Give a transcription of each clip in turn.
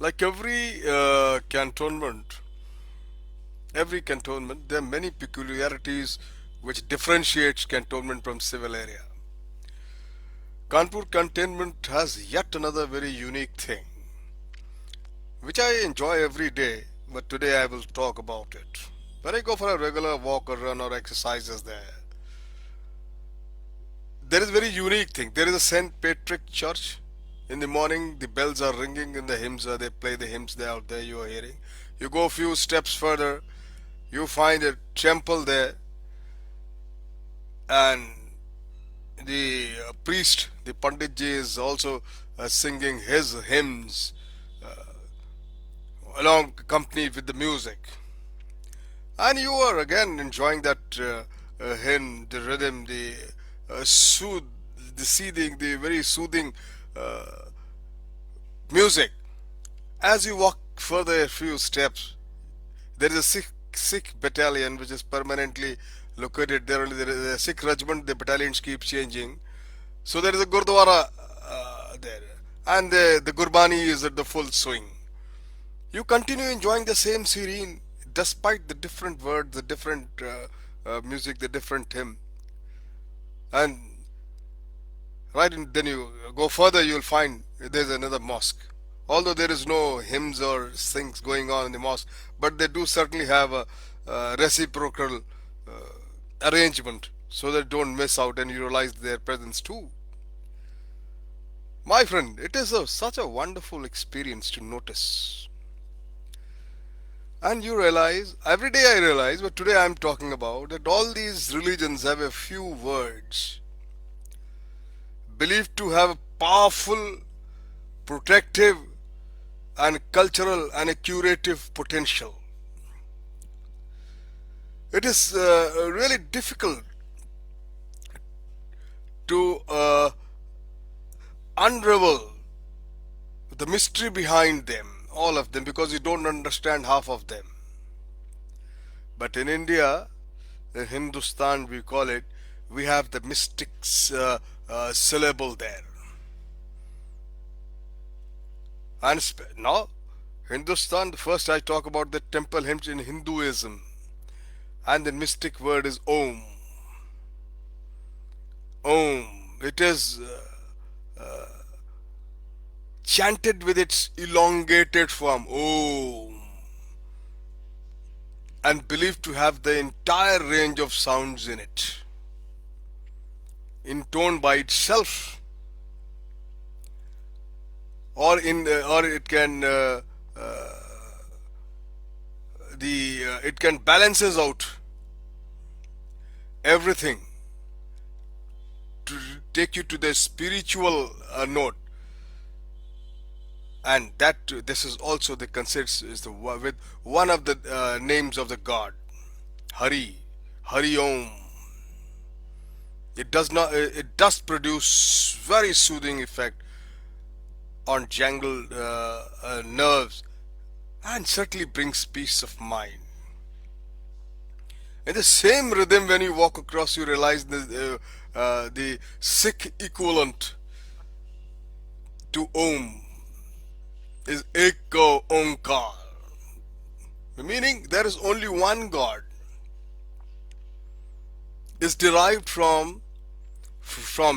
Like every cantonment, there are many peculiarities which differentiates cantonment from civil area. Kanpur cantonment has yet another very unique thing, which I enjoy every day, but today I will talk about it. When I go for a regular walk or run or exercises there is a very unique thing. There is a St. Patrick Church. In the morning, the bells are ringing in the hymns. They play the hymns there out there. You are hearing. You go a few steps further, you find a temple there, and the priest, the Panditji, is also singing his hymns along accompanied with the music. And you are again enjoying that hymn, the rhythm, the soothe, the soothing, the very soothing uh, music. As you walk further a few steps, there is a Sikh battalion which is permanently located there. Only there is a Sikh regiment. The battalions keep changing. So there is a Gurdwara there, and the Gurbani is at the full swing. You continue enjoying the same serene, despite the different words, the different music, the different hymn, and then you go further, you'll find there's another mosque. Although there is no hymns or things going on in the mosque, but they do certainly have a reciprocal arrangement so that don't miss out and you realize their presence too. My friend, it is such a wonderful experience to notice. And you realize, every day I realize, but today I'm talking about that all these religions have a few words believed to have a powerful, protective, and cultural and a curative potential. It is really difficult to unravel the mystery behind them, all of them, because you don't understand half of them. But in India, in Hindustan, we call it, we have the mystic syllable there. And now, Hindustan, first I talk about the temple hymns in Hinduism, and the mystic word is Om. Om. It is chanted with its elongated form, Om, and believed to have the entire range of sounds in it, intoned by itself, or it can it can balances out everything to take you to the spiritual note, and that this is also the considered is the with one of the names of the god, Hari, Hari Om. It does not. It does produce very soothing effect on jangled nerves, and certainly brings peace of mind. In the same rhythm, when you walk across, you realize the Sikh equivalent to Om is Eko Omkar, meaning there is only one God, is derived from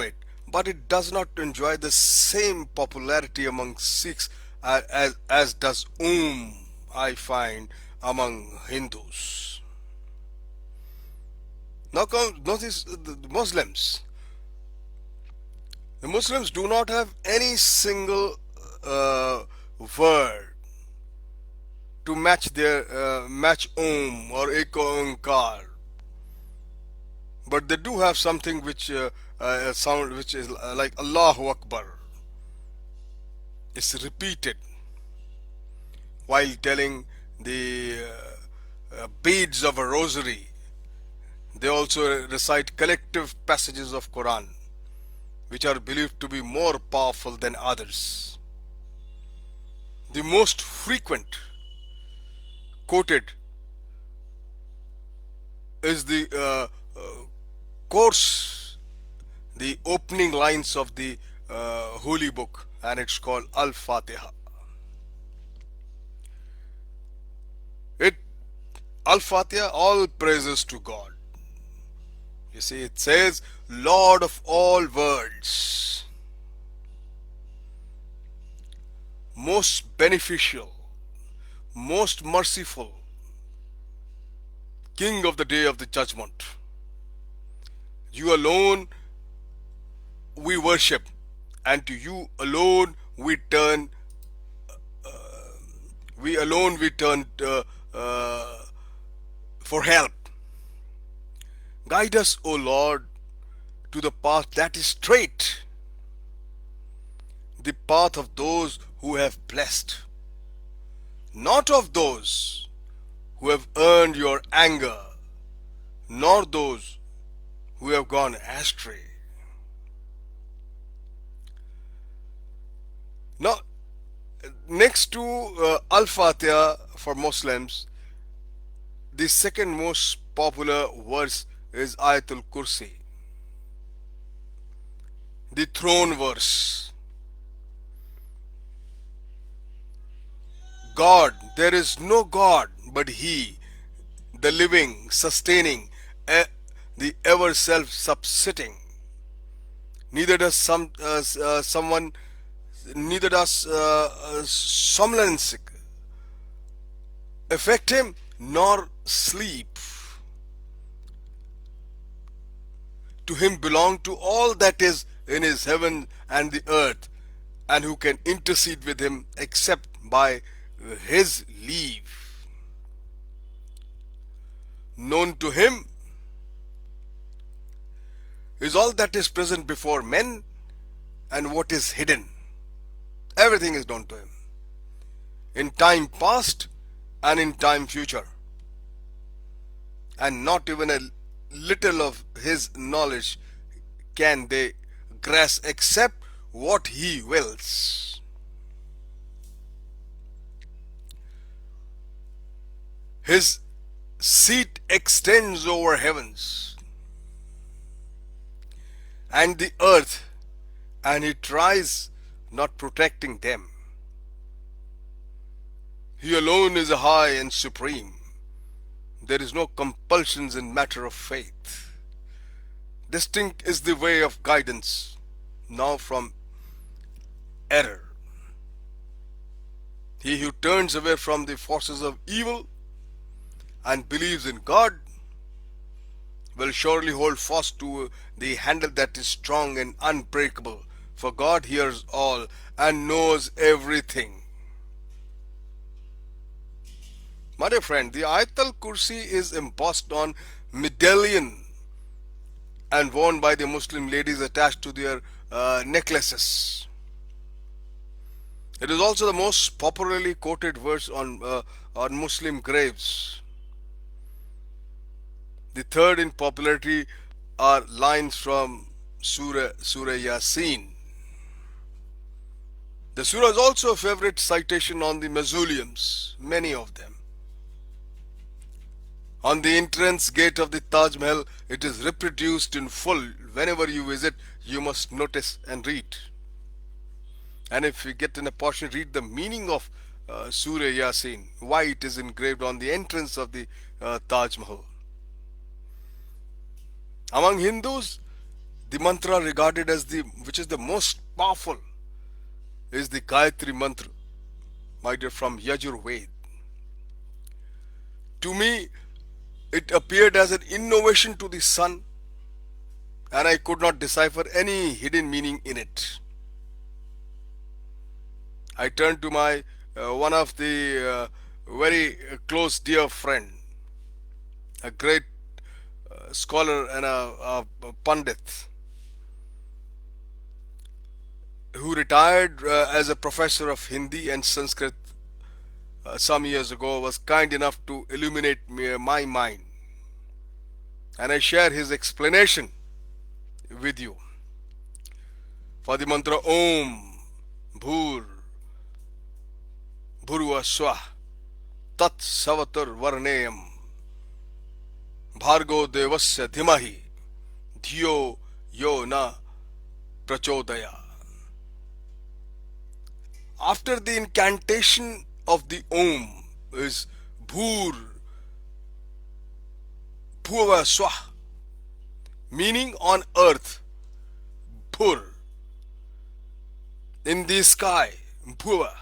it, but it does not enjoy the same popularity among Sikhs as does Om, I find, among Hindus. Now notice the Muslims. The Muslims do not have any single word to match their match Om or Eko Omkar, but they do have something which sound which is like Allahu Akbar. It's repeated while telling the beads of a rosary. They also recite collective passages of Quran, which are believed to be more powerful than others. The most frequent quoted is the course, the opening lines of the holy book, and it's called Al Fatiha. Al Fatiha, all praises to God. You see, it says, Lord of all worlds, most beneficial, most merciful, King of the day of the judgment. You alone we worship, and to you alone we turn uh, for help. Guide us, O Lord, to the path that is straight, the path of those who have blessed, not of those who have earned your anger, nor those who have gone astray. Now, next to Al Fatiha for Muslims, the second most popular verse is Ayatul Kursi, the throne verse. God, there is no God but He, the living, sustaining, the ever self-subsisting. Neither does someone, neither does somnolence affect him, nor sleep. To him belong to all that is in his heaven and the earth, and who can intercede with him except by his leave. Known to him is all that is present before men and what is hidden. Everything is known to him. In time past and in time future. And not even a little of his knowledge can they grasp except what he wills. His seat extends over heavens and the earth, and he tries not protecting them. He alone is high and supreme. There is no compulsions in matter of faith. Distinct is the way of guidance, now from error. He who turns away from the forces of evil and believes in God will surely hold fast to the handle that is strong and unbreakable, for God hears all and knows everything. My dear friend, the Ayatul Kursi is embossed on medallion and worn by the Muslim ladies attached to their necklaces. It is also the most popularly quoted verse on Muslim graves. The third in popularity are lines from Surah Yasin. The surah is also a favorite citation on the mausoleums, many of them. On the entrance gate of the Taj Mahal, it is reproduced in full. Whenever you visit, you must notice and read. And if you get an opportunity, read the meaning of Surah Yasin, why it is engraved on the entrance of the Taj Mahal. Among Hindus, the mantra regarded as which is the most powerful is the Gayatri mantra, my dear, from Yajur Ved. To me, it appeared as an innovation to the sun, and I could not decipher any hidden meaning in it. I turned to my one of the very close dear friend, a great scholar and a pundit, who retired as a professor of Hindi and Sanskrit some years ago, was kind enough to illuminate my mind, and I share his explanation with you. For the mantra Om Bhur Bhurva Swah Tat Savatur Varneyam Bhargo Devasya Dhimahi Dhiyo Yo Na Prachodaya. After the incantation of the Om is Bhur, Bhuva Swah, meaning on earth, Bhur, in the sky, Bhuva,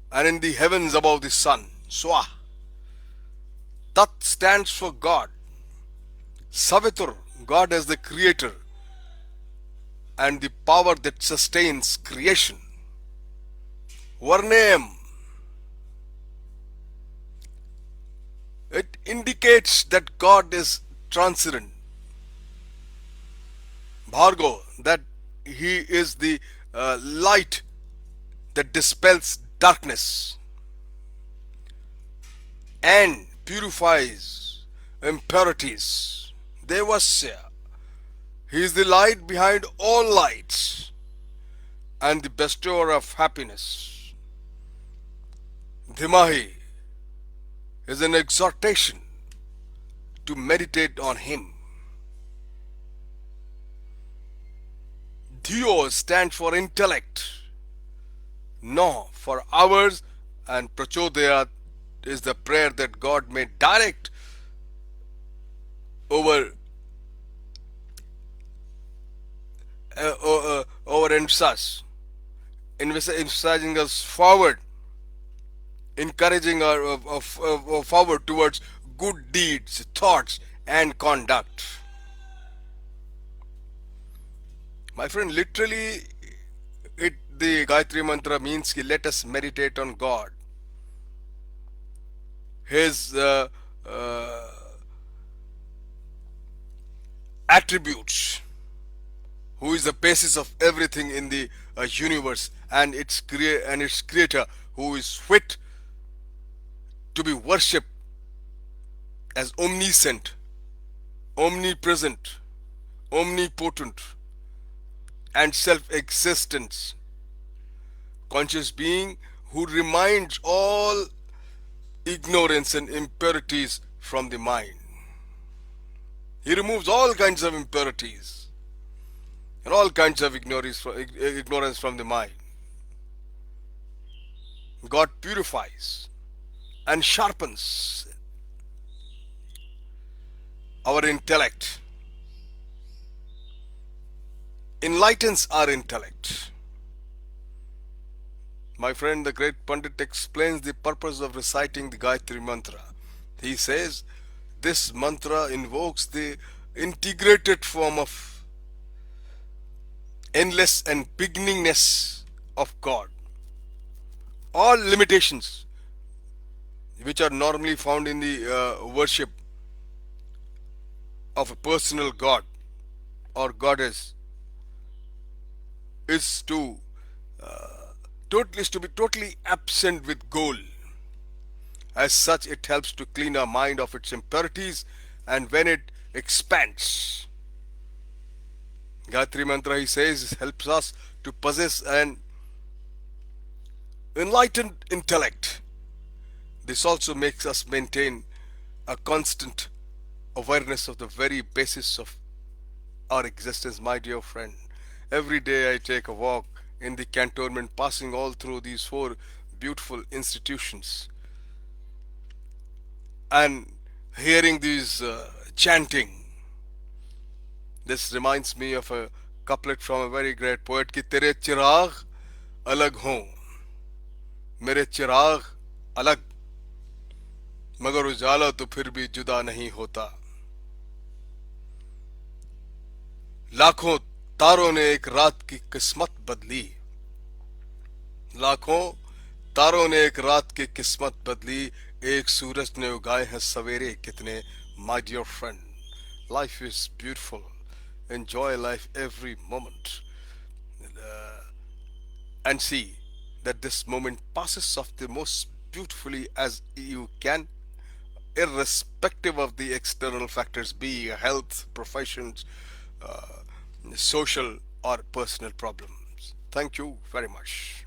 and in the heavens above the sun, Swah. Tat stands for God. Savitur, God as the creator and the power that sustains creation. Varnayam, it indicates that God is transcendent. Bhargo, that he is the light that dispels darkness and purifies impurities. Devasya, he is the light behind all lights and the bestower of happiness. Dhimahi is an exhortation to meditate on him. Dhiyo stands for intellect, no for hours, and Prachodayat is the prayer that God may direct over over us, emphasizing us forward, encouraging our forward towards good deeds, thoughts, and conduct. My friend, literally, the Gayatri Mantra means ki let us meditate on God, His uh, attributes, who is the basis of everything in the universe, and its creator, who is fit to be worshipped as omniscient, omnipresent, omnipotent, and self-existence, conscious being who reminds all ignorance and impurities from the mind. He removes all kinds of impurities and all kinds of ignorance from the mind. God purifies and sharpens our intellect, enlightens our intellect. My friend, the great Pandit explains the purpose of reciting the Gayatri Mantra. He says, this mantra invokes the integrated form of endless and beginningness of God. All limitations which are normally found in the worship of a personal God or goddess is to be totally absent with goal. As such, it helps to clean our mind of its impurities, and when it expands, Gayatri Mantra, he says, helps us to possess an enlightened intellect. This also makes us maintain a constant awareness of the very basis of our existence, my dear friend. Every day I take a walk in the cantonment, passing all through these four beautiful institutions and hearing these chanting. This reminds me of a couplet from a very great poet कि तेरे चिराग अलग हों, मेरे चिराग अलग, मगर उजाला तो फिर भी जुदा नहीं होता. लाखों तारों ने एक रात की किस्मत बदली, लाखों तारों ने एक रात की किस्मत बदली, एक सूरज ने उगाए हैं सवेरे कितने. My dear friend, life is beautiful. Enjoy life every moment, and see that this moment passes off the most beautifully as you can, irrespective of the external factors, be it health, professions, social or personal problems. Thank you very much.